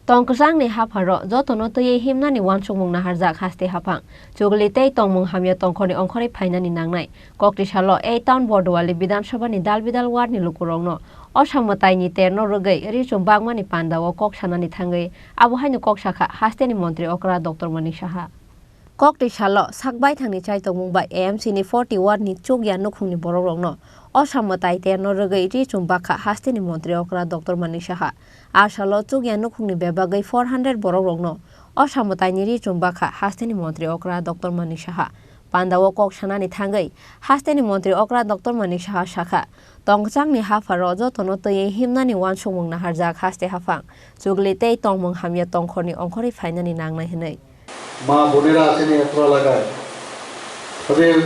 Tongkasang ni haparo jotono to ye himna ni wansungmung na harjak haste hapang chugli tei tongmung hamya tongkhoni ongkhori phaina ni nangnai kokti salo ei town bordwali Bidhan Sabha ni dalbidal ward ni lukurongno osammatai ni terno rogai richum bagmani pandawo kok sanani thangai abo haino kok sakha haste ni mantri okra Dr. Manik Saha kokti salo sakbai thangni chai tongmung bai AMC ni 40 ward ni chugya nukhungni bororongno osammatai terno rogai richum bakha haste ni mantri okra Dr. Manik Saha Asalo chugya nukhungni bebagai 400 bororongno osammatai ni richum bakha haste ni mantri okra Dr. Manik Saha Pandawo kok sanani thangai haste ni mantri okra Dr. Manik Saha sakha tongchang ni hafaro jotono toye himna ni wansungmung na harjak haste hafang chugli tei tongmung hamya tongkhoni ongkhori phainani nangnai hinai মা বোনেরা আছেন এত্র এলাকায় তাদের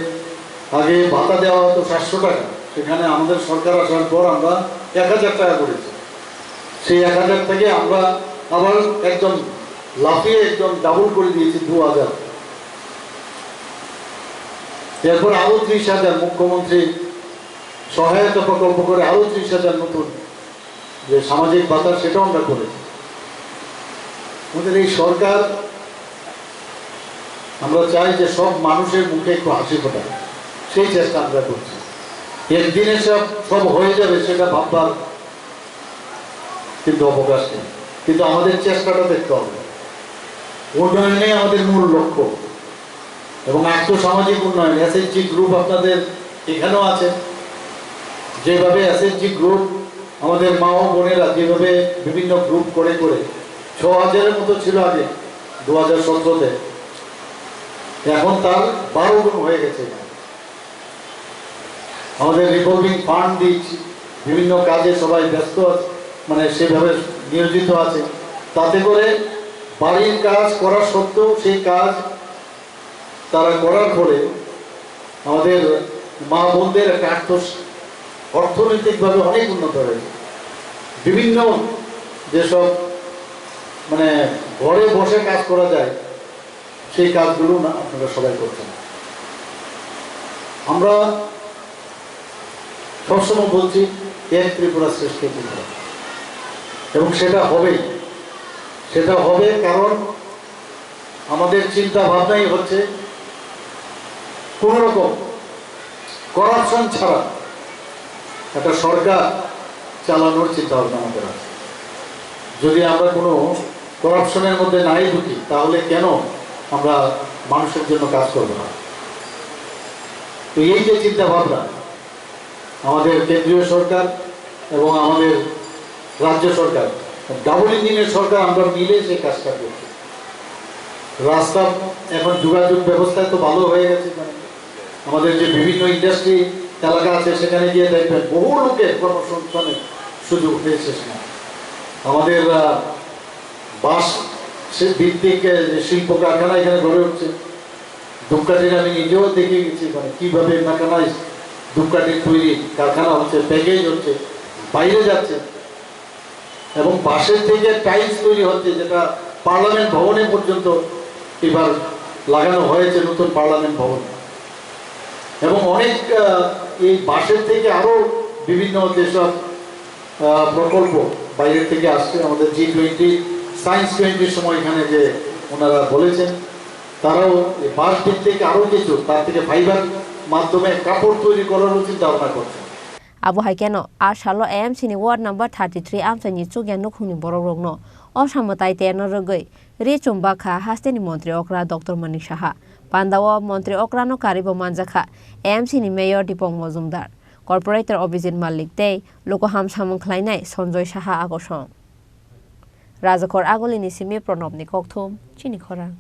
আগে ভাতা দেওয়া হতো 700 টাকা সেখানে আমাদের সরকার আসার পর আমরা 1000 টাকা করেছি সেই 1000 থেকে আমরা আবার একদম লাফিয়ে একদম ডাবল করে দিয়েছি 2000 এরপর আরো 30,000 মুখ্যমন্ত্রী সহায়তা প্রকল্প করে আরো 30,000 নতুন যে সামাজিক ভাতা সেটাও আমরা করেছি আমাদের এই সরকার আমরা চাই যে সব মানুষের মুখে একটু হাসি ফোটায় সেই চেষ্টা আমরা করছি একদিনে সব হয়ে যাবে সেটা ভাববার কিন্তু অবকাশ নেই কিন্তু আমাদের চেষ্টাটা দেখতে হবে উন্নয়নে আমাদের মূল লক্ষ্য এবং আর্থসামাজিক উন্নয়ন এসএইচজি গ্রুপ আপনাদের এখানেও আছে যেভাবে এসএইচজি গ্রুপ আমাদের মা ও বোনেরা যেভাবে বিভিন্ন গ্রুপ করে 6,000-এর মতো ছিল আগে 2017-তে এখন তার 12 গুণ হয়ে গেছে আমাদের রিভলভিং ফান্ড দিচ্ছি বিভিন্ন কাজে সবাই ব্যস্ত আছে মানে সেভাবে নিয়োজিত আছে তাতে করে বাড়ির কাজ করা সত্ত্বেও সেই কাজ তারা করার পরে আমাদের মা বোনদের একটা অর্থনৈতিকভাবে অনেক উন্নত হয়েছে বিভিন্ন যেসব মানে ঘরে বসে কাজ করা যায় সেই কাজগুলো না আপনারা সবাই করছেন আমরা সবসময় বলছি এক ত্রিপুরা শ্রেষ্ঠ ত্রিপুরা এবং সেটা হবে কারণ আমাদের চিন্তা ভাবনাই হচ্ছে কোন রকম করাপশন ছাড়া একটা সরকার চালানোর চিন্তা ভাবনা আমাদের আছে যদি আমরা কোনো করাপশনের মধ্যে নাই ঢুকি তাহলে কেন আমরা মানুষের জন্য কাজ করব না তো এই যে চিন্তা ভাবনা আমাদের কেন্দ্রীয় সরকার এবং আমাদের রাজ্য সরকার ডাবল ইঞ্জিনের সরকার আমরা মিলে সেই কাজটা করছি রাস্তা এখন যোগাযোগ ব্যবস্থা তো ভালো হয়ে গেছে আমাদের যে বিভিন্ন ইন্ডাস্ট্রি এলাকা আছে সেখানে গিয়ে দেখবেন বহু লোকের কর্মসংস্থানের সুযোগ হয়েছে সেখানে আমাদের বাস ভিত্তিক শিল্প কারখানা এখানে গড়ে উঠছে ধূপকাঠির আমি নিজেও দেখে গেছি মানে কীভাবে মেকানাইজ ধূপকাঠির তৈরি কারখানা হচ্ছে প্যাকেজ হচ্ছে বাইরে যাচ্ছে এবং বাঁশের থেকে টাইলস তৈরি হচ্ছে যেটা পার্লামেন্ট ভবনে পর্যন্ত এবার লাগানো হয়েছে নতুন পার্লামেন্ট ভবন এবং অনেক এই বাঁশের থেকে আরও বিভিন্ন যেসব প্রকল্প বাইরের থেকে আসছে আমাদের G20 সায়েন্স 20 সময় এখানে যে ওনারা বলেছেন তারাও বাঁশ ভিত্তিক আরও কিছু তার থেকে ফাইবার মাধ্যমে কাপড় তৈরি করার চিন্তা ভাবনা করছে Abu Haikeno, Ashalo AMC ni ward number 33 Amsani Chugya Nukhuni Bororogno, Osammatai Terno Rogai, Richum Bakha, Hasteni Montri Okra Dr. Manik Saha, Pandawa Montri Okrano Karibo Manjaka, AMC ni Mayor Dipong Mozumdar, Corporator Obizin Malik Day, Lokoham Samung Klainai, Sonjoy Saha Agoshong. Razakor Agolini Simi Pronobni Koktum, Chini Korang.